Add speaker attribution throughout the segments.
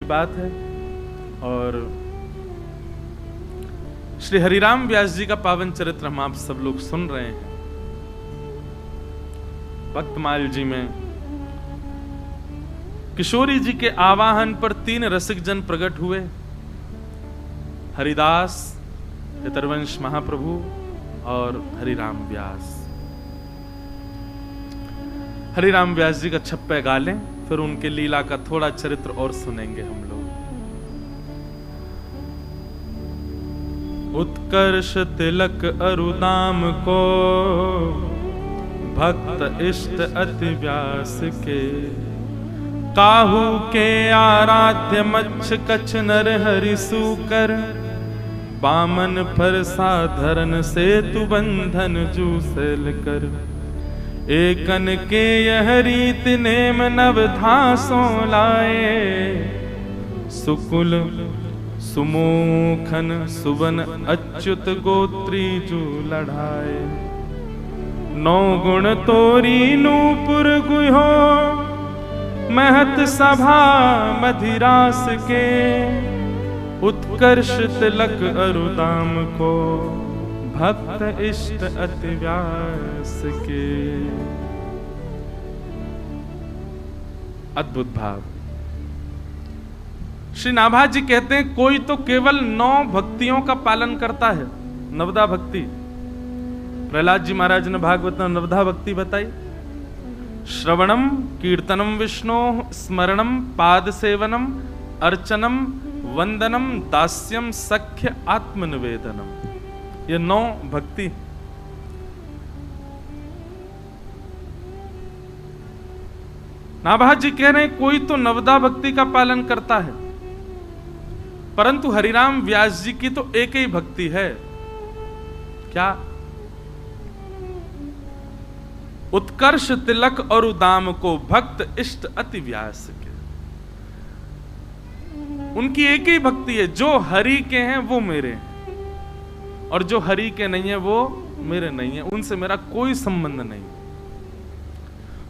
Speaker 1: बात है। और श्री हरिराम व्यास जी का पावन चरित्र हम आप सब लोग सुन रहे हैं। भक्तमाल जी में किशोरी जी के आवाहन पर 3 रसिक जन प्रकट हुए, हरिदास, हितरवंश महाप्रभु और हरिराम व्यास। हरिराम व्यास जी का छप्पे गा लें, फिर उनके लीला का थोड़ा चरित्र और सुनेंगे हम लोग। उत्कर्ष तिलक अरुदाम को भक्त इष्ट अति व्यास के, काहू के आराध्य मच्छ कछ नर हरि सूकर, बामन पर साधरन सेतु बंधन जूसल कर, एकन के यह रीत नेम नव धासों लाए, सुकुल सुमुखन सुवन अच्युत गोत्री जू लढ़ाए, 9 गुण तोरी नूपुर गुहो, महत सभा मधिरास के, उत्कर्ष तिलक अरुदाम को भक्त इष्ट अति व्यास के। अद्भुत भाव। श्री नाभा जी कहते हैं कोई तो केवल 9 भक्तियों का पालन करता है, नवदा भक्ति। प्रहलाद जी महाराज ने भागवत में नवदा भक्ति बताई, श्रवणम कीर्तनम विष्णु स्मरणम पाद सेवनम अर्चनम वंदनम दास्यम सख्य आत्मनिवेदनम, ये 9 भक्ति। नाभा जी कह रहे हैं कोई तो नवदा भक्ति का पालन करता है, परंतु हरिराम व्यास जी की तो एक ही भक्ति है, क्या? उत्कर्ष तिलक और उदाम को भक्त इष्ट अति व्यास के। उनकी एक ही भक्ति है, जो हरि के हैं वो मेरे हैं, और जो हरि के नहीं है वो मेरे नहीं है, उनसे मेरा कोई संबंध नहीं।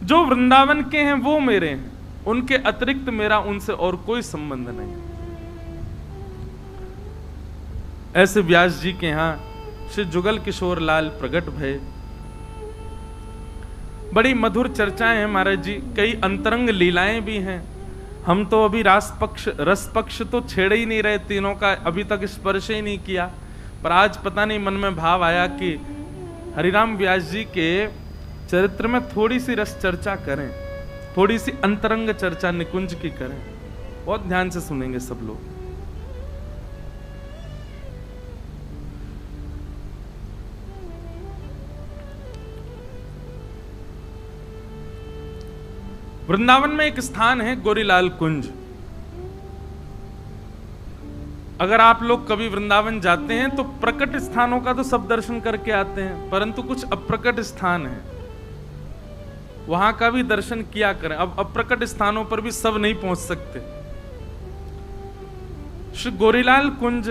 Speaker 1: जो वृंदावन के हैं वो मेरे हैं, उनके अतिरिक्त मेरा उनसे और कोई संबंध नहीं। ऐसे व्यास जी के यहां श्री जुगल किशोर लाल प्रकट भय। बड़ी मधुर चर्चाएं हैं महाराज जी, कई अंतरंग लीलाएं भी हैं। हम तो अभी रस पक्ष तो छेड़ ही नहीं रहे, तीनों का अभी तक स्पर्श ही नहीं किया, पर आज पता नहीं मन में भाव आया कि हरिराम व्यास जी के चरित्र में थोड़ी सी रस चर्चा करें, थोड़ी सी अंतरंग चर्चा निकुंज की करें। बहुत ध्यान से सुनेंगे सब लोग। वृंदावन में एक स्थान है गोरीलाल कुंज। अगर आप लोग कभी वृंदावन जाते हैं तो प्रकट स्थानों का तो सब दर्शन करके आते हैं, परंतु कुछ अप्रकट स्थान हैं, वहां का भी दर्शन किया करें। अब अप्रकट स्थानों पर भी सब नहीं पहुंच सकते। श्री गोरीलाल कुंज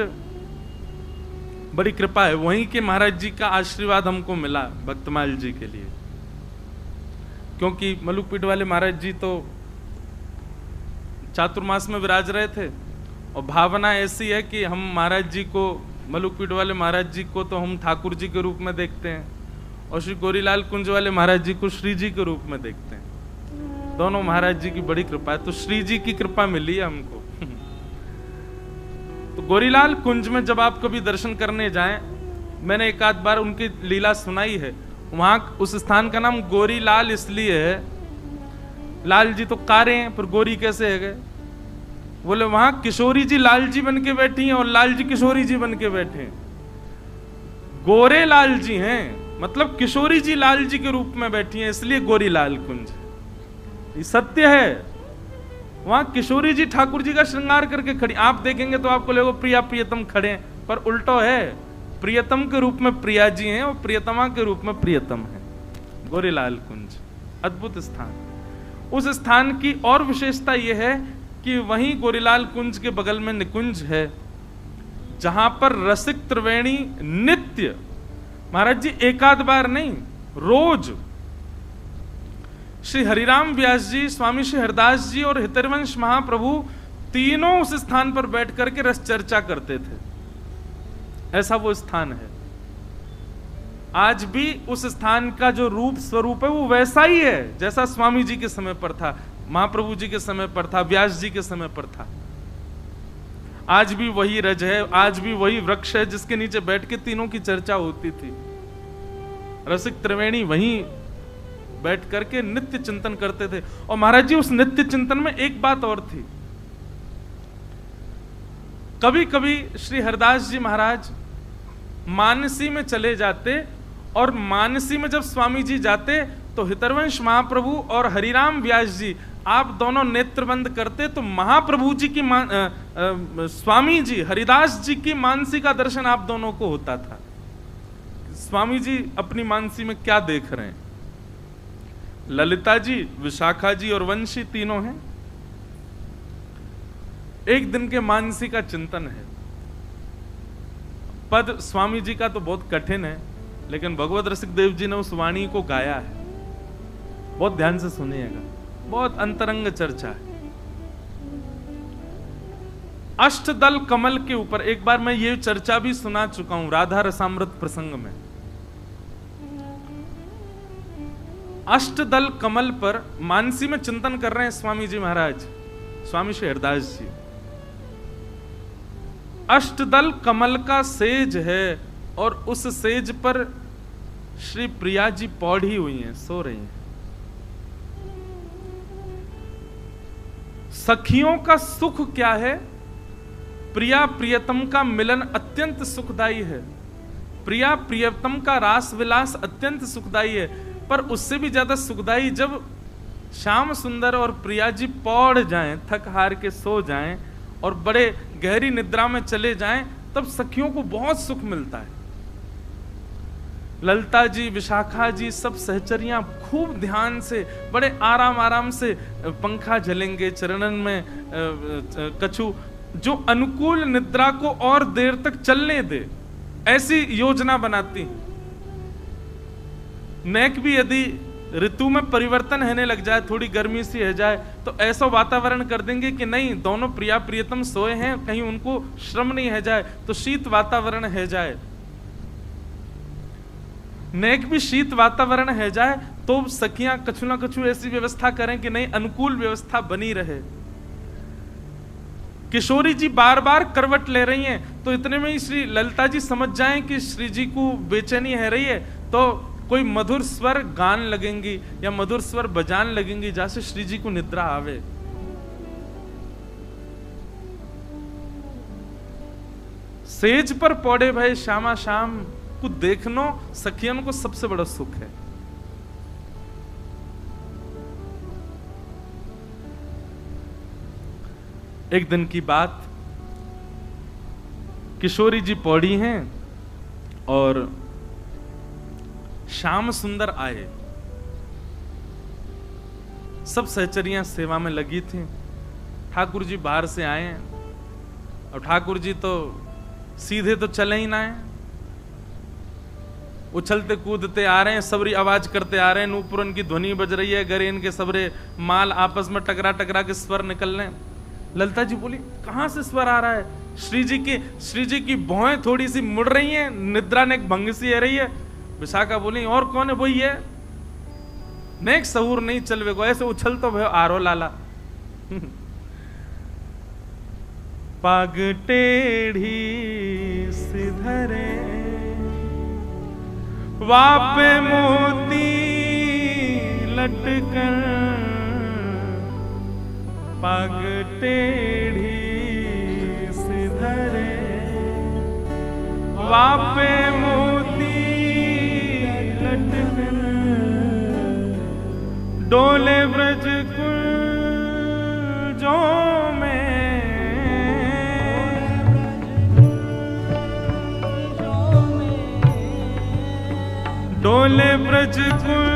Speaker 1: बड़ी कृपा है, वहीं के महाराज जी का आशीर्वाद हमको मिला भक्तमाल जी के लिए, क्योंकि मलुकपीठ वाले महाराज जी तो चातुर्मास में विराज रहे थे, और भावना ऐसी है कि हम महाराज जी को, मलुकपीठ वाले महाराज जी को तो हम ठाकुर जी के रूप में देखते हैं, और श्री गोरीलाल कुंज वाले महाराज जी को श्री जी के रूप में देखते हैं। दोनों महाराज जी की बड़ी कृपा है, तो श्री जी की कृपा मिली है हमको। तो गोरीलाल कुंज में जब आप कभी दर्शन करने जाएं, मैंने एक आध बार उनकी लीला सुनाई है। वहां उस स्थान का नाम गोरीलाल इसलिए है, लाल जी तो कारे हैं, पर गोरी कैसे है गए? बोले वहां किशोरी जी लाल जी बन के बैठी हैं और लाल जी किशोरी जी बन के बैठे हैं। गोरे लाल जी हैं, मतलब किशोरी जी लाल जी के रूप में बैठी हैं, इसलिए गोरीलाल कुंज। ये सत्य है। वहां किशोरी जी ठाकुर जी का श्रृंगार करके खड़ी, आप देखेंगे तो आपको लगेगा प्रिया प्रियतम खड़े हैं, पर उल्टो है, प्रियतम के रूप में प्रिया जी हैं और प्रियतमा के रूप में प्रियतम है। गोरीलाल कुंज अद्भुत स्थान। उस स्थान की और विशेषता यह है कि वहीं गोरीलाल कुंज के बगल में निकुंज है, जहां पर रसिक त्रिवेणी नित्य, महाराज जी एक आध बार नहीं, रोज श्री हरिराम व्यास जी, स्वामी श्री हरदास जी और हितरवंश महाप्रभु तीनों उस स्थान पर बैठ करके रस चर्चा करते थे। ऐसा वो स्थान है। आज भी उस स्थान का जो रूप स्वरूप है वो वैसा ही है जैसा स्वामी जी के समय पर था, महाप्रभु जी के समय पर था, व्यास जी के समय पर था। आज भी वही रज है, आज भी वही वृक्ष है जिसके नीचे बैठ के तीनों की चर्चा होती थी। रसिक त्रिवेणी वहीं बैठ करके नित्य चिंतन करते थे। और महाराज जी उस नित्य चिंतन में एक बात और थी। कभी कभी श्री हरदास जी महाराज मानसी में चले जाते, और मानसी में जब स्वामी जी जाते तो हितरवंश महाप्रभु और हरिराम व्यास जी आप दोनों नेत्र बंद करते, तो महाप्रभु जी की स्वामी जी हरिदास जी की मानसी का दर्शन आप दोनों को होता था। स्वामी जी अपनी मानसी में क्या देख रहे हैं। ललिता जी, विशाखा जी और वंशी तीनों हैं। एक दिन के मानसी का चिंतन है। पद स्वामी जी का तो बहुत कठिन है, लेकिन भगवत रसिक देव जी ने उस वाणी को गाया है। बहुत ध्यान से सुनिएगा, बहुत अंतरंग चर्चा है। अष्टदल कमल के ऊपर एक बार मैं ये चर्चा भी सुना चुका हूं राधा रसामृत प्रसंग में। अष्टदल कमल पर मानसी में चिंतन कर रहे हैं स्वामी जी महाराज, स्वामी श्री हरदास जी। अष्टदल कमल का सेज है और उस सेज पर श्री प्रिया जी पौड़ी हुई हैं, सो रही हैं। सखियों का सुख क्या है? प्रिया प्रियतम का मिलन अत्यंत सुखदायी है। प्रिया प्रियतम का रास विलास अत्यंत सुखदायी है, पर उससे भी ज्यादा सुखदायी जब श्याम सुंदर और प्रिया जी पौड़ जाएं, थक हार के सो जाएं और बड़े गहरी निद्रा में चले जाएं, तब सखियों को बहुत सुख मिलता है। ललिता जी, विशाखा जी, सब सहचरियां खूब ध्यान से बड़े आराम आराम से पंखा झलेंगे, चरणन में कछु, जो अनुकूल निद्रा को और देर तक चलने दे, ऐसी योजना बनाती। नेक भी यदि ऋतु में परिवर्तन होने लग जाए, थोड़ी गर्मी सी है जाए, तो ऐसा वातावरण कर देंगे कि नहीं, दोनों प्रिया प्रियतम सोए हैं, कहीं उनको श्रम नहीं है जाए, तो शीत वातावरण है जाए। नेक भी शीत वातावरण है जाए तो सखियां कछु ना कछु ऐसी व्यवस्था करें कि नहीं, अनुकूल व्यवस्था बनी रहे। किशोरी जी बार बार करवट ले रही हैं, तो इतने में ही श्री ललिता जी समझ जाएं कि श्री जी को बेचैनी है रही है, तो कोई मधुर स्वर गान लगेंगी या मधुर स्वर बजान लगेंगी, जैसे श्री जी को निद्रा आवे। सेज पर पौड़े भय श्यामा श्याम को देखनो सखियन को सबसे बड़ा सुख है। एक दिन की बात, किशोरी जी पौड़ी हैं और श्याम सुंदर आए। सब सहचरियां सेवा में लगी थी। ठाकुर जी बाहर से आए हैं, और ठाकुर जी तो सीधे तो चले ही ना है, उछलते कूदते आ रहे हैं, सबरी आवाज करते आ रहे हैं, नूपुर उनकी ध्वनि बज रही है, गरे इनके सबरे माल आपस में टकरा टकरा के स्वर निकल रहे हैं। ललिता जी बोली, कहां से स्वर आ रहा है? श्री जी की भौहें थोड़ी सी मुड़ रही हैं, निद्रा ने एक भंग सी है रही है। विशाखा बोली, और कौन है? वही है, नेक सहूर नहीं चलवे को, ऐसे उछल तो भयो आरो लाला। पाग टेढ़ी सिधरे वापे मोती लटकर, पग टेढ़ी सिधरे वापे मोती लटकर, डोले ब्रज कुंजों में, डोले ब्रज कुंजों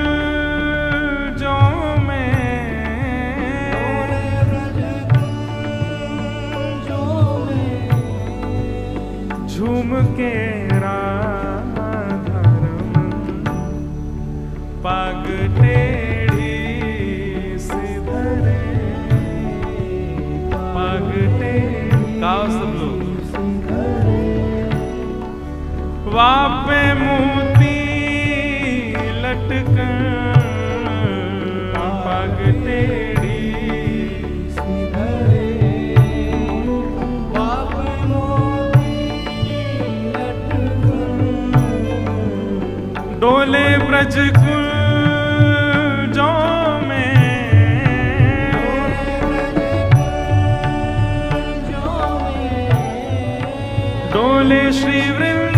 Speaker 1: में, झूम के राधा रमन, पग टेढ़ी सिधरे, पग गाओ सब लोग। वापे मोती लटकन पग टेढ़ी डोले ब्रज कुल जो में डोले श्री वृंदावन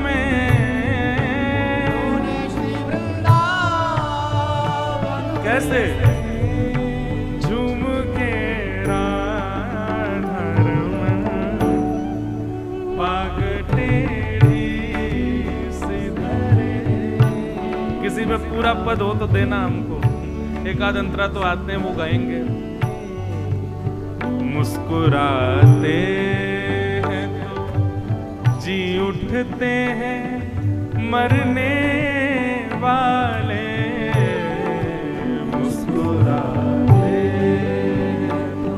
Speaker 1: में कैसे झूम के राधा रमन पग टेढ़ी किसी में पूरा पद हो तो देना हमको, एक आध अंतरा तो आते हैं वो गाएंगे। मुस्कुराते हैं तो जी उठते हैं मरने वाले, मुस्कुराते तो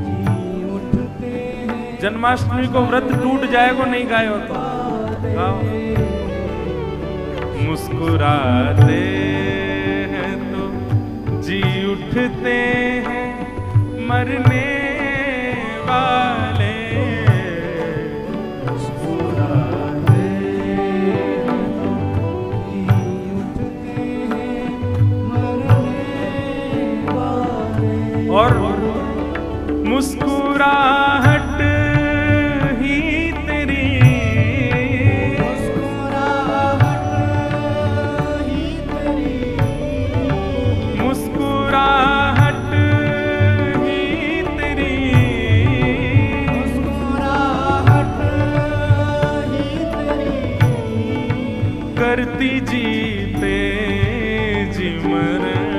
Speaker 1: जी उठते हैं। जन्माष्टमी को व्रत टूट जाएगा नहीं गाए हो तो गाओ। मुस्कुराते हैं तो जी उठते हैं मरने वाले, मुस्कुराते हैं तो जी उठते हैं मरने वाले। और मुस्कुराहट ही तेरी मुस्कुराहट ही तेरी मुस्कुराहट ही तेरी करती जीते जी मरण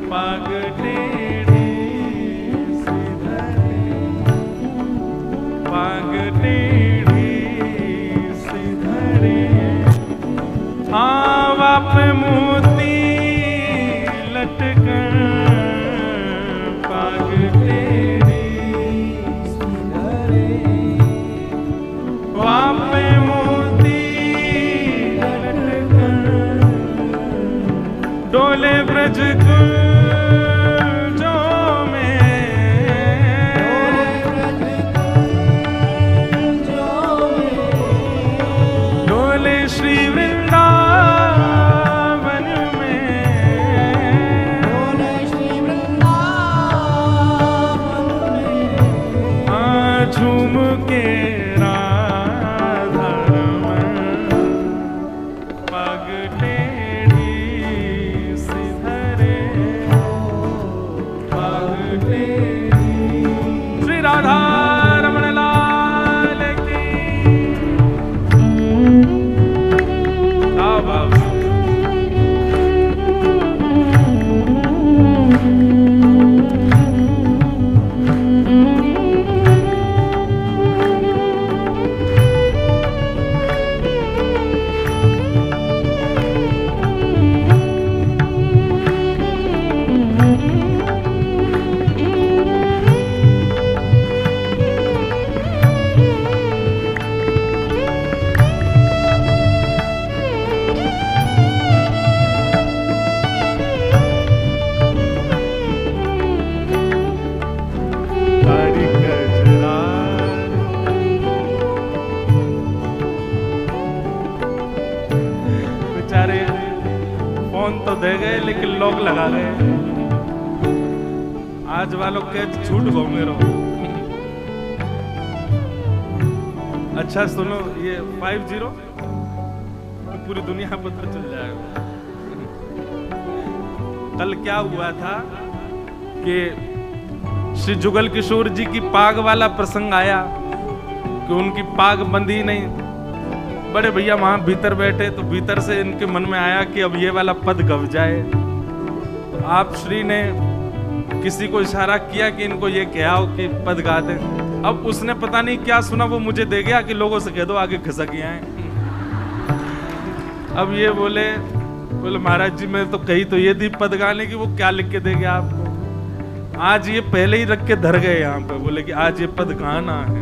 Speaker 1: पग टेढ़ी सिधरे पग टेढ़ी सिधरे। हाँ वाप मोती लटकन पग टेढ़ी सिधरे वापे मोती लटकन डोले ब्रज कुल जो में डोले श्री वृंदावन में झूम के राधा रमन पग टेढ़ी सिधरे पग टेढ़ी। श्री राधा रमन लाल की तो दे गए लेकिन लोग लगा गए। आज वालों के झूठ घूमे रहो। अच्छा सुनो ये 50 तो पूरी दुनिया पता चल जाएगा। कल क्या हुआ था कि श्री जुगल किशोर जी की पाग वाला प्रसंग आया कि उनकी पाग बंधी नहीं। बड़े भैया वहां भीतर बैठे तो भीतर से इनके मन में आया कि अब ये वाला पद गव जाए। तो आप श्री ने किसी को इशारा किया कि इनको ये कहा हो कि पद गा दे। अब उसने पता नहीं क्या सुना वो मुझे दे गया कि लोगों से कह दो आगे खिसक आए। अब ये बोले महाराज जी मैं तो कही तो ये थी पद गाने की, वो क्या लिख के देंगे आपको। आज ये पहले ही रख के धर गए यहाँ पे, बोले कि आज ये पद कहाँ ना है।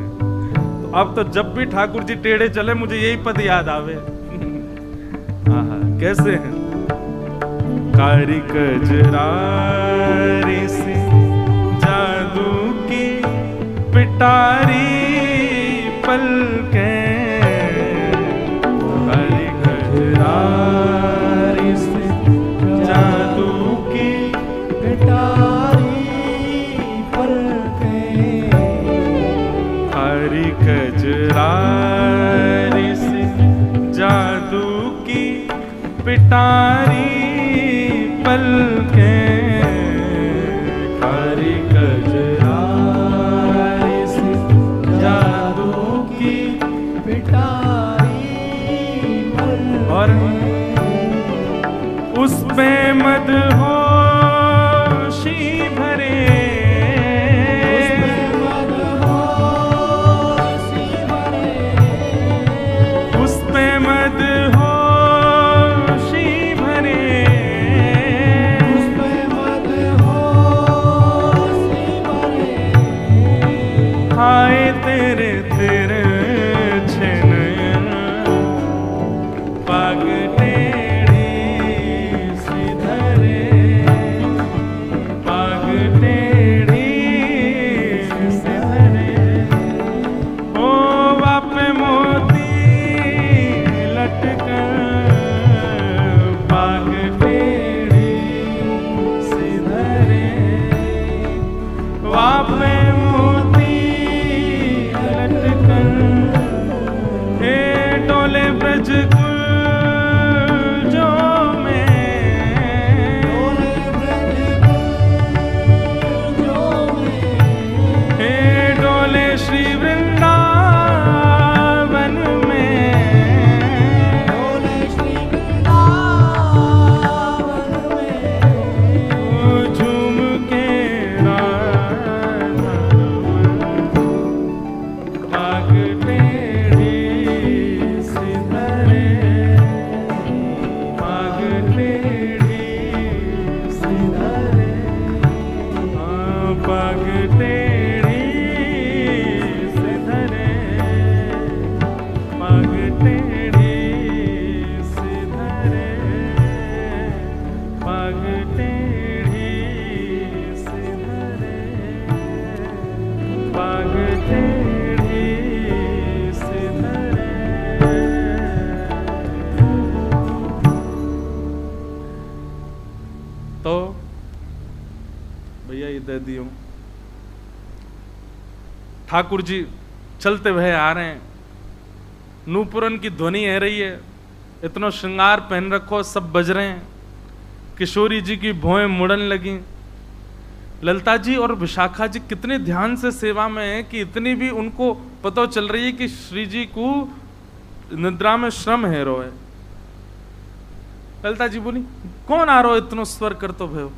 Speaker 1: तो अब तो जब भी ठाकुर जी टेढ़े चले मुझे यही पद याद आवे। आहा, कैसे हैं? कारी कजरारी सी जादू की पिटारी पलकें, कारी कजरारी सी जादू की
Speaker 2: पिटारी पलकें,
Speaker 1: कारी कजरारी सी जादू की पिटारी पलकें, कारी कजरारी सी जादू की
Speaker 2: पिटारी पलकें,
Speaker 1: और उस पे मदहोशी भरे, उस पे मदहोशी भरे, हाय तेरे तेरे छे नयन पग टेढ़ी सी धरे, पग टेढ़ी सी धरे, ओ वापे मोती लटकर पग टेढ़ी सी धरे, वापे ब्रज कुंजो में, हे डोले श्री वृंदावन में, झूम के राधा पग टेढ़ी सी धरे, पग टेढ़ी सी धरे, पग टेढ़ी सी धरे, पग टेढ़ी सी धरे, पग टेढ़ी सी धरे, पग टेढ़ी सी धरे। तो भैया ये दे दियो। ठाकुर जी चलते हुए आ रहे हैं, नूपुरन की ध्वनि है रही है, इतना श्रृंगार पहन रखो, सब बज रहे हैं, किशोरी जी की भौएं मुड़न लगी। ललिता जी और विशाखा जी कितने ध्यान से सेवा में है कि इतनी भी उनको पता चल रही है कि श्री जी को निद्रा में श्रम है रो है। ललिता जी बोली कौन आ रो इतनो स्वर कर तो भयो,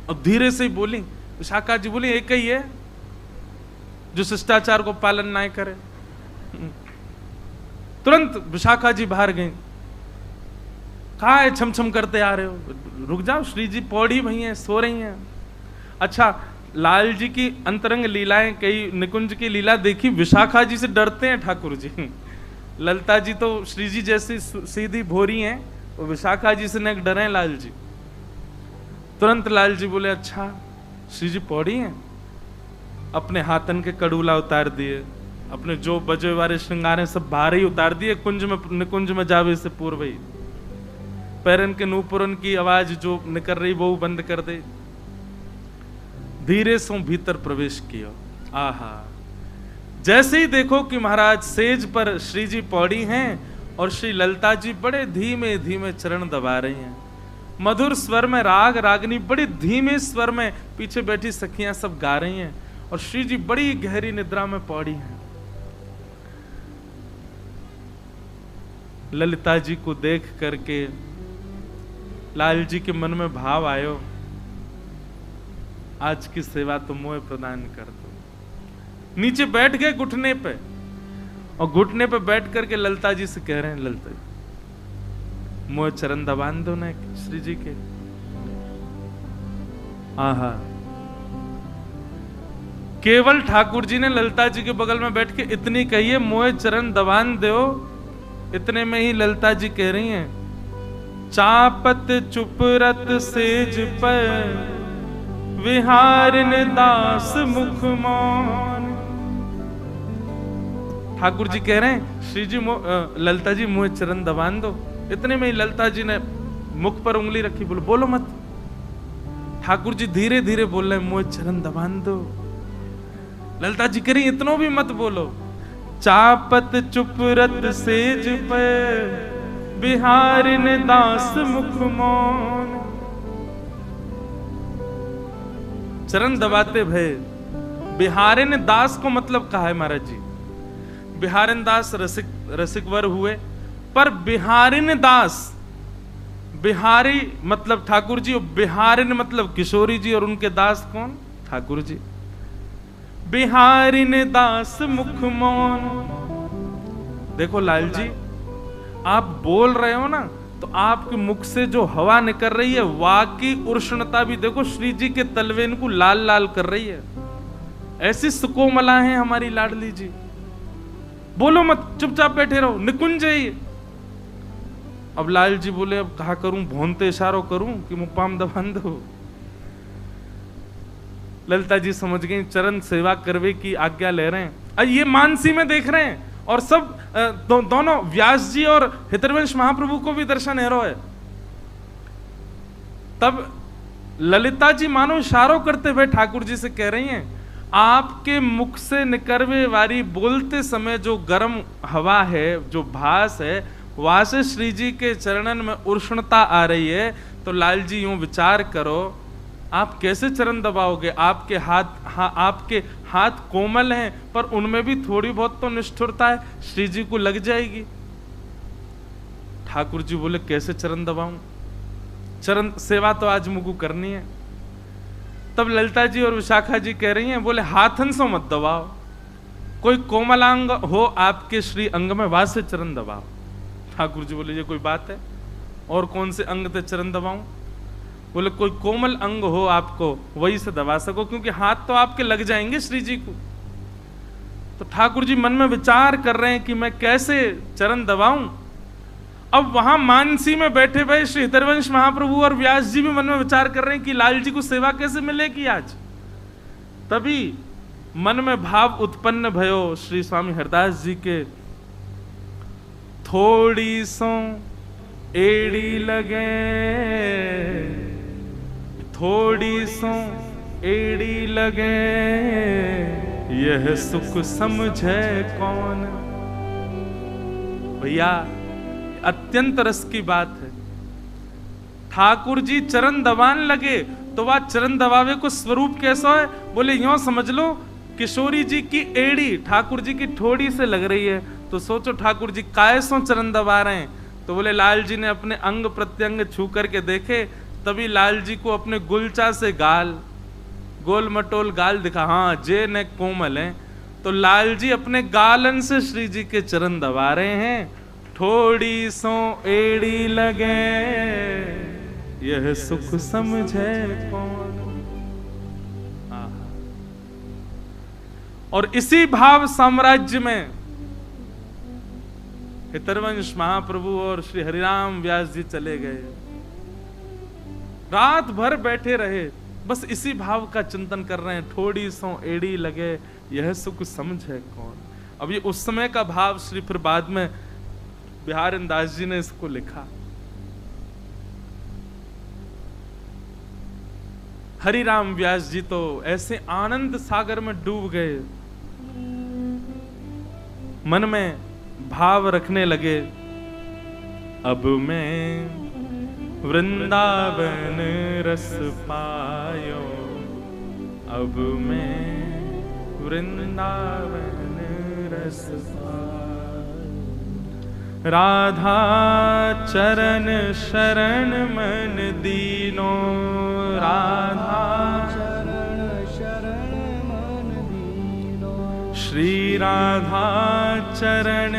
Speaker 1: और धीरे से ही बोली। विशाखा जी बोली एक ही है जो शिष्टाचार को पालन ना करे। तुरंत विशाखा जी बाहर गई, कहा है छम छम करते आ रहे हो, रुक जाओ, श्री जी पौड़ी भई हैं, सो रही हैं। अच्छा, लाल जी की अंतरंग लीलाएं, कई निकुंज की लीला देखी, विशाखा जी से डरते हैं ठाकुर जी। ललिता जी तो श्री जी जैसी सीधी भोरी हैं, वो विशाखा जी से न डरे लाल जी। तुरंत लाल जी बोले अच्छा श्री जी पौड़ी हैं, अपने हाथन के कड़ूला उतार दिए, अपने जो बजे वाले श्रृंगार सब बाहर ही उतार दिए, कुंज में निकुंज में जावे से पूर्व ही पैरन के नूपुरन की आवाज जो निकल रही वो बंद कर दे, धीरे से भीतर प्रवेश किया। आहा, जैसे ही देखो कि महाराज सेज पर श्री जी पौड़ी हैं और श्री ललिता जी बड़े धीमे धीमे चरण दबा रही हैं, मधुर स्वर में राग रागनी बड़ी धीमे स्वर में पीछे बैठी सखियां सब गा रही हैं, और श्री जी बड़ी गहरी निद्रा में पौड़ी हैं। ललिता जी को देख करके लाल जी के मन में भाव आयो, आज की सेवा तो मोह प्रदान कर दो। नीचे बैठ गए घुटने पे, और घुटने पे बैठ करके ललिता जी से कह रहे हैं, ललिता जी मोह चरण दबान दो ना श्री जी के। आहा, केवल ठाकुर जी ने ललिता जी के बगल में बैठ के इतनी कही है, मोए चरण दबान दो। इतने में ही ललिता जी कह रही हैं, चापत चुपरत सेज पर विहारिन दास मुख मौन। ठाकुर जी कह रहे हैं, श्री जी ललिता जी मुझे चरण दबान दो। इतने में ही ललिता जी ने मुख पर उंगली रखी, बोलो बोलो मत। ठाकुर जी धीरे धीरे बोल रहे, मुझे चरण दबान दो। ललिता जी कह रही, इतनो भी मत बोलो। चापत चुपरत सेज पर बिहारिन दास मुख मौन। चरण दबाते भय। बिहारिन दास को मतलब कहा है महाराज जी, बिहारिन दास रसिक वर हुए, पर बिहारिन दास, बिहारी मतलब ठाकुर जी, और बिहारिन मतलब किशोरी जी, और उनके दास कौन? ठाकुर जी। बिहारिन दास मुख मौन। देखो लाल जी, आप बोल रहे हो ना, तो आपके मुख से जो हवा निकल रही है, वाकी उष्णता भी देखो श्री जी के तलवेन को लाल लाल कर रही है। ऐसी सुकोमला है हमारी लाडली जी। बोलो मत, चुपचाप बैठे रहो, निकुंज है ये। अब लाल जी बोले, अब कहा करूं, भोंते इशारों करूं कि मुपाम दबान दो। ललिता जी समझ गई, चरण सेवा करवे की आज्ञा ले रहे हैं। अब ये मानसी में देख रहे हैं, और सब दोनों व्यास जी और हितरवंश महाप्रभु को भी दर्शन है है। तब ललिता जी मानो इशारों करते हुए ठाकुर जी से कह रही हैं, आपके मुख से निकरवे वाली बोलते समय जो गर्म हवा है, जो भास है, वहां से श्री जी के चरणन में उष्णता आ रही है। तो लाल जी यूं विचार करो, आप कैसे चरण दबाओगे? आपके हाथ कोमल हैं, पर उनमें भी थोड़ी बहुत तो निष्ठुरता है, श्री जी को लग जाएगी। ठाकुर जी बोले, कैसे चरण दबाऊं? चरण सेवा तो आज मुझको करनी है। तब ललिता जी और विशाखा जी कह रही हैं, बोले हाथन से मत दबाओ, कोई कोमलांग हो आपके श्री अंग में, वहां से चरण दबाओ। ठाकुर जी बोले, ये कोई बात है? और कौन से अंग से चरण दबाऊं? बोले कोई कोमल अंग हो आपको, वही से दबा सको, क्योंकि हाथ तो आपके लग जाएंगे श्री जी को। तो ठाकुर जी मन में विचार कर रहे हैं कि मैं कैसे चरण दबाऊं। अब वहां मानसी में बैठे हुए श्री हितरवंश महाप्रभु और व्यास जी भी मन में विचार कर रहे हैं कि लाल जी को सेवा कैसे मिलेगी आज। तभी मन में भाव उत्पन्न भयो श्री स्वामी हरदास जी के, थोड़ी सो एड़ी लगे, थोड़ी सो एड़ी लगे, यह सुख समझे कौन। भैया अत्यंत रस की बात है। ठाकुर जी चरण दबान लगे तो वह चरण दबावे को स्वरूप कैसा है? बोले यूं समझ लो, किशोरी जी की एड़ी ठाकुर जी की ठोड़ी से लग रही है। तो सोचो ठाकुर जी कैसों चरण दबा रहे हैं। तो बोले लाल जी ने अपने अंग प्रत्यंग छू करके देखे, तभी लाल जी को अपने गुलचा से गाल, गोल मटोल गाल दिखा, हाँ जे ने कोमल है। तो लाल जी अपने गालन से श्री जी के चरण दबा रहे हैं। थोड़ी सो एड़ी लगे, यह सुख समझे कौन। और इसी भाव साम्राज्य में हितरवंश महाप्रभु और श्री हरिराम व्यास जी चले गए। रात भर बैठे रहे, बस इसी भाव का चिंतन कर रहे हैं। थोड़ी सो एड़ी लगे, यह सुख समझे कौन। अब ये उस समय का भाव श्री फिर बाद में बिहारिन दास जी ने इसको लिखा। हरिराम व्यास जी तो ऐसे आनंद सागर में डूब गए, मन में भाव रखने लगे, अब मैं वृंदावन रस पायो, अब मैं वृंदावन रस पायो। राधा चरण शरण मन दीनो, राधा
Speaker 2: चरण शरण मन दीनो,
Speaker 1: श्री राधा चरण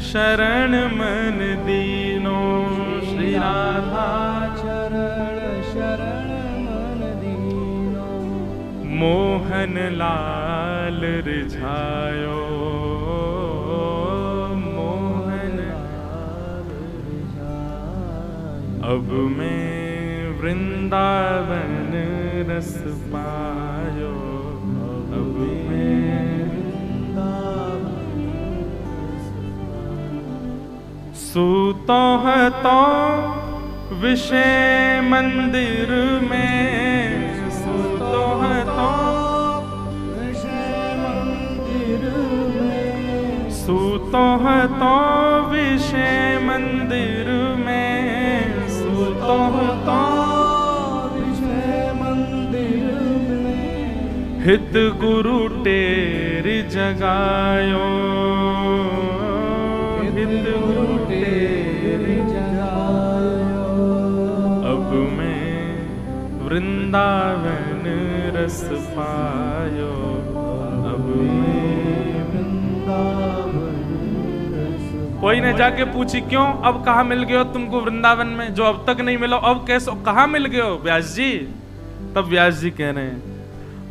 Speaker 1: शरण मन दीनो, श्री राधा
Speaker 2: चरण शरण मन दीनो।
Speaker 1: मोहन लाल रिझायो, मोहन
Speaker 2: लाल रिझायो।
Speaker 1: अब मैं वृंदावन रस पायो, अब मैं सूतो है तो विषय मंदिर में, सूतो है तो
Speaker 2: विषय मंदिर में,
Speaker 1: सूतो है तो विषय मंदिर में, सूतो है तो
Speaker 2: विषय मंदिर में,
Speaker 1: हित गुरु टेरी जगायो, हित गुरु टेरी
Speaker 2: जगायो।
Speaker 1: अब मैं वृंदावन रस पायो, अब मैं
Speaker 2: वृंदावन रस।
Speaker 1: कोई ने जाके पूछी क्यों, अब कहाँ मिल गए हो तुमको वृंदावन में, जो अब तक नहीं मिला, अब कैसे कहाँ मिल गए हो व्यास जी? तब व्यास जी कह रहे हैं,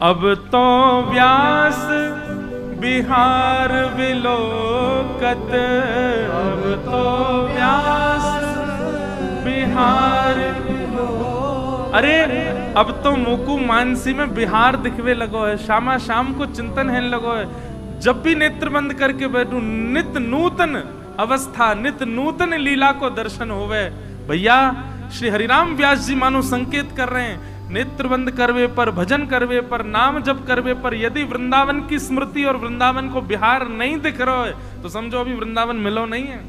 Speaker 1: अब तो व्यास बिहार विलोकत, अब तो व्यास बिहार, अरे अब तो मुकु मानसी में बिहार दिखवे लगो है, शामा शाम को चिंतन है लगो है। जब भी नेत्र बंद करके बैठू नित नूतन अवस्था, नित नूतन लीला को दर्शन होवे। भैया श्री हरिराम व्यास जी मानो संकेत कर रहे हैं, नेत्र बंद करवे पर, भजन करवे पर, नाम जप करवे पर यदि वृंदावन की स्मृति और वृंदावन को बिहार नहीं दिख रहा है तो समझो अभी वृंदावन मिलो नहीं है।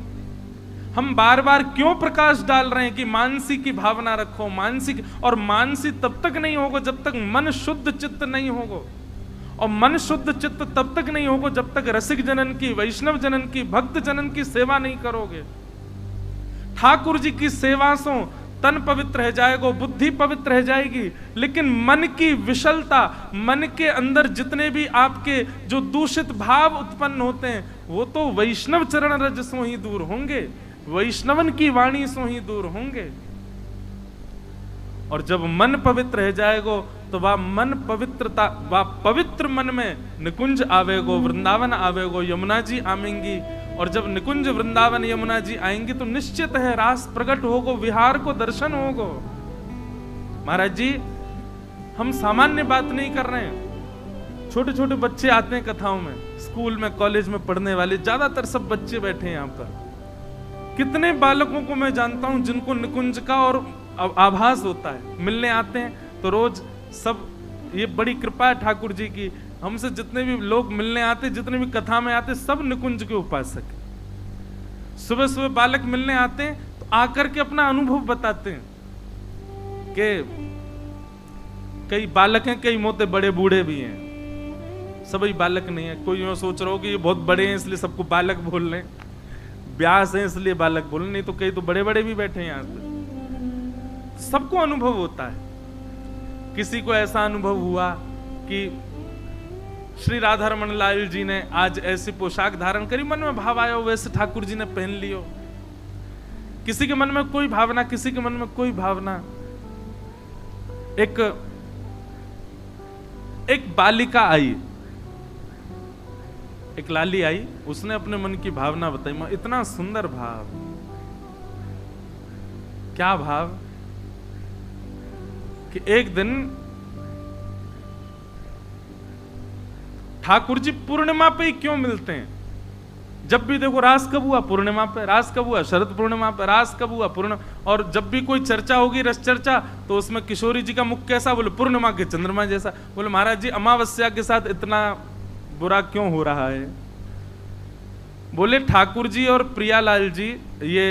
Speaker 1: हम बार बार क्यों प्रकाश डाल रहे हैं कि मानसी की भावना रखो, मानसी, और मानसी तब तक नहीं होगा जब तक मन शुद्ध चित्त नहीं होगा, और मन शुद्ध चित्त तब तक नहीं होगा जब तक रसिक जनन की, वैष्णव जनन की, भक्त जनन की सेवा नहीं करोगे। ठाकुर जी की सेवा से तन पवित्र रह जाएगा, बुद्धि पवित्र रह जाएगी, लेकिन मन की विशलता, मन के अंदर जितने भी आपके जो दूषित भाव उत्पन्न होते हैं वो तो वैष्णव चरण रज से ही दूर होंगे, वैष्णवन की वाणी से ही दूर होंगे। और जब मन पवित्र रह जाएगो तो वह मन पवित्रता, वह पवित्र मन में निकुंज आवेगो, वृंदावन आवेगो, यमुना जी आएंगी, और जब निकुंज वृंदावन यमुना जी आएंगी तो निश्चित है रास प्रकट होगो, विहार को दर्शन होगो। महाराज जी हम सामान्य बात नहीं कर रहे हैं, छोटे छोटे बच्चे आते हैं कथाओं में, स्कूल में कॉलेज में पढ़ने वाले ज्यादातर सब बच्चे बैठे हैं यहाँ पर। कितने बालकों को मैं जानता हूं जिनको निकुंज का और आभास होता है, मिलने आते हैं तो रोज सब, ये बड़ी कृपा है ठाकुर जी की, हमसे जितने भी लोग मिलने आते, जितने भी कथा में आते, सब निकुंज के उपासक हैं। सुबह सुबह बालक मिलने आते हैं तो आकर के अपना अनुभव बताते हैं कि कई बालक हैं, कई मोटे बड़े बूढ़े भी हैं, सभी बालक नहीं है। कोई यूं सोच रहा हो कि ये बहुत बड़े हैं इसलिए सबको बालक बोल रहे हैं, व्यास है इसलिए बालक बोल रहे, नहीं तो कई तो बड़े बड़े भी बैठे हैं यहाँ पे। सबको अनुभव होता है। किसी को ऐसा अनुभव हुआ कि श्री राधा रमन लाल जी ने आज ऐसी पोशाक धारण करी, मन में भाव आया वैसे ठाकुर जी ने पहन लियो। किसी के मन में कोई भावना, किसी के मन में कोई भावना। एक बालिका आई, एक लाली आई, उसने अपने मन की भावना बताई, इतना सुंदर भाव। क्या भाव कि एक दिन ठाकुर जी पूर्णिमा पे ही क्यों मिलते हैं? जब भी देखो रास कब हुआ पूर्णिमा पे, रास कब हुआ शरद पूर्णिमा पे, रास कब हुआ पूर्णिमा। और जब भी कोई चर्चा होगी रस चर्चा तो उसमें किशोरी जी का मुख कैसा, बोले पूर्णिमा के चंद्रमा जैसा। बोले महाराज जी अमावस्या के साथ इतना बुरा क्यों हो रहा है? बोले ठाकुर जी और प्रियालाल जी ये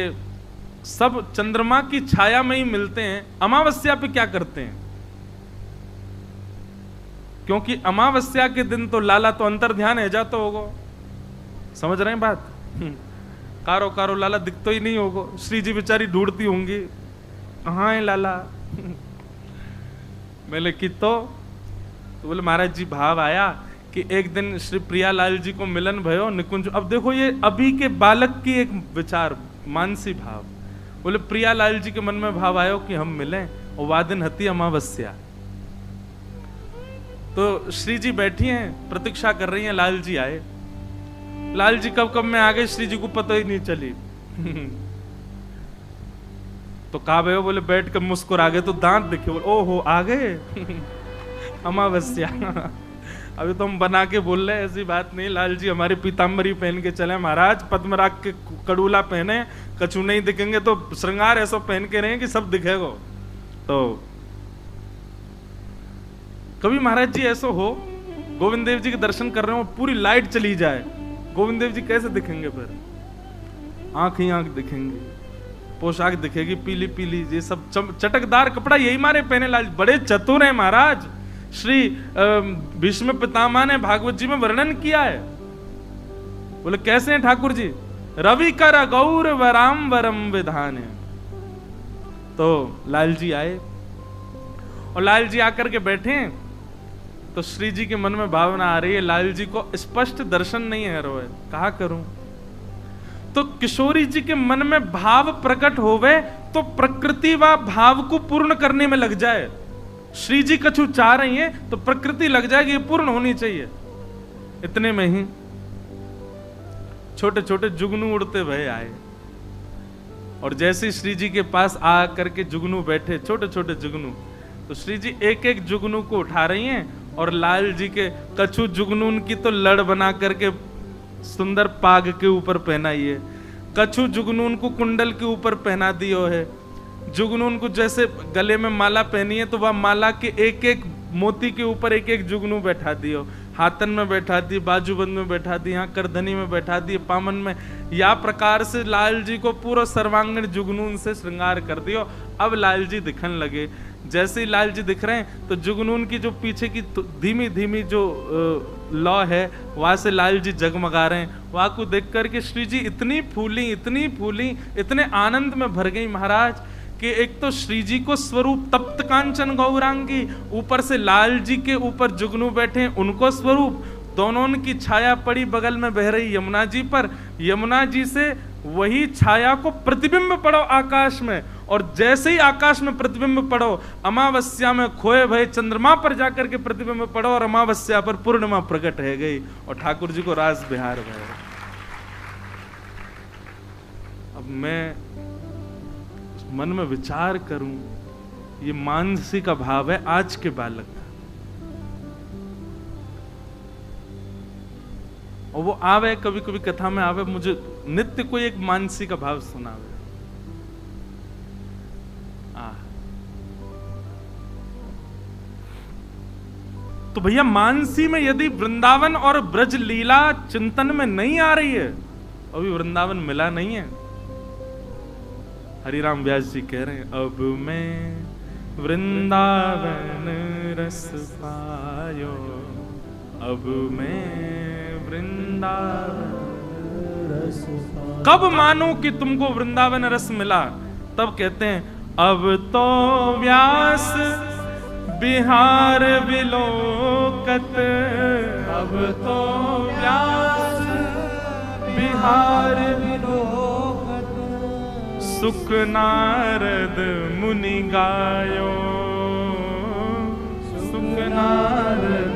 Speaker 1: सब चंद्रमा की छाया में ही मिलते हैं, अमावस्या पे क्या करते हैं? क्योंकि अमावस्या के दिन तो लाला तो अंतर ध्यान है जाता होगा, समझ रहे हैं बात? कारो कारो लाला दिखतो ही नहीं होगा, श्री जी बेचारी ढूंढती होंगी कहाँ है लाला। मैंने कि तो बोले महाराज जी भाव आया कि एक दिन श्री प्रियालाल जी को मिलन भयो निकुंज। अब देखो ये अभी के बालक की एक विचार, मानसी भाव। बोले प्रियालाल जी के मन में भाव आयो कि हम मिलें, और वादिन हती अमावस्या। तो श्री जी बैठी हैं, प्रतीक्षा कर रही हैं, लाल जी आए। लाल जी कब कब में आ गए, श्री जी को पता ही नहीं चली। तो कहा भाई, बोले बैठ कर मुस्कुरा गए, तो दांत दिखे, बोले ओहो आ गए। अमावस्या। अभी तो हम बना के बोल रहे, ऐसी बात नहीं। लाल जी हमारी पीताम्बरी पहन के चले महाराज, पद्मराग के कड़ूला पहने, कछु नहीं दिखेंगे तो श्रृंगार ऐसा पहन के रहे कि सब दिखेगा। तो कभी महाराज जी ऐसा हो, गोविंद देव जी के दर्शन कर रहे हो, पूरी लाइट चली जाए, गोविंद देव जी कैसे दिखेंगे फिर? आंख ही आंख दिखेंगी, पोशाक दिखेगी पीली पीली, ये सब चटकदार कपड़ा यही मारे पहने लाल। बड़े चतुर हैं महाराज। श्री भीष्म पितामह ने भागवत जी में वर्णन किया है। बोले कैसे हैं ठाकुर जी? रवि कर गौर वराम वरम विधान। तो लाल जी आए और लाल जी आकर के बैठे, तो श्री जी के मन में भावना आ रही है, लाल जी को स्पष्ट दर्शन नहीं है रो है, कहा करूं? तो किशोरी जी के मन में भाव प्रकट होवे तो प्रकृति व भाव को पूर्ण करने में लग जाए। श्री जी कछु चाह रही हैं तो प्रकृति लग जाएगी, ये पूर्ण होनी चाहिए। इतने में ही छोटे छोटे जुगनू उड़ते भय आए, और जैसे श्री जी के पास आ करके जुगनू बैठे, छोटे छोटे जुगनू, तो श्री जी एक एक जुगनू को उठा रही हैं, और लाल जी के कछु जुगनू की तो लड़ बना करके सुंदर पाग के ऊपर पहनाई है, कछु जुगनून को कुंडल के ऊपर पहना दियो है, जुगनून को जैसे गले में माला पहनी है तो वह माला के एक एक मोती के ऊपर एक एक जुगनू बैठा दियो, हाथन में बैठा दी, बाजूबंद में बैठा दी, यहाँ करधनी में बैठा दी, पामन में, या प्रकार से लाल जी को पूरा सर्वांगीण जुगनून से श्रृंगार कर दियो। अब लाल जी दिखने लगे। जैसे ही लाल जी दिख रहे हैं तो जुगनून की जो पीछे की धीमी धीमी जो लौ है वहां से लाल जी जगमगा रहे हैं। वहां को देख करके श्री जी इतनी फूली, इतने आनंद में भर गई महाराज कि एक तो श्री जी को स्वरूप तप्त कांचन गौरांगी, ऊपर से लाल जी के ऊपर जुगनू बैठे उनको स्वरूप, दोनों की छाया पड़ी बगल में बह रही यमुना जी पर, यमुना जी से वही छाया को प्रतिबिंब पड़ो आकाश में, और जैसे ही आकाश में प्रतिबिंब पड़ो अमावस्या में खोए भय चंद्रमा पर जाकर के प्रतिबिंब पड़ो, और अमावस्या पर पूर्णिमा प्रकट है गई और ठाकुर जी को रास बिहार भय। अब मैं मन में विचार करूं, ये मानसी का भाव है आज के बालक का, और वो आवे कभी कभी कथा में आवे, मुझे नित्य कोई एक मानसी का भाव सुनावे। तो भैया मानसी में यदि वृंदावन और ब्रज लीला चिंतन में नहीं आ रही है, अभी वृंदावन मिला नहीं है। हरिराम व्यास जी कह रहे हैं, अब मैं वृंदावन रस पायो, अब मैं वृंदावन रस पायो। कब मानो कि तुमको वृंदावन रस मिला? तब कहते हैं, अब तो व्यास बिहार विलोकत, अब तो व्यास बिहार विलोकत, सुख नारद मुनि गायो, सुख नारद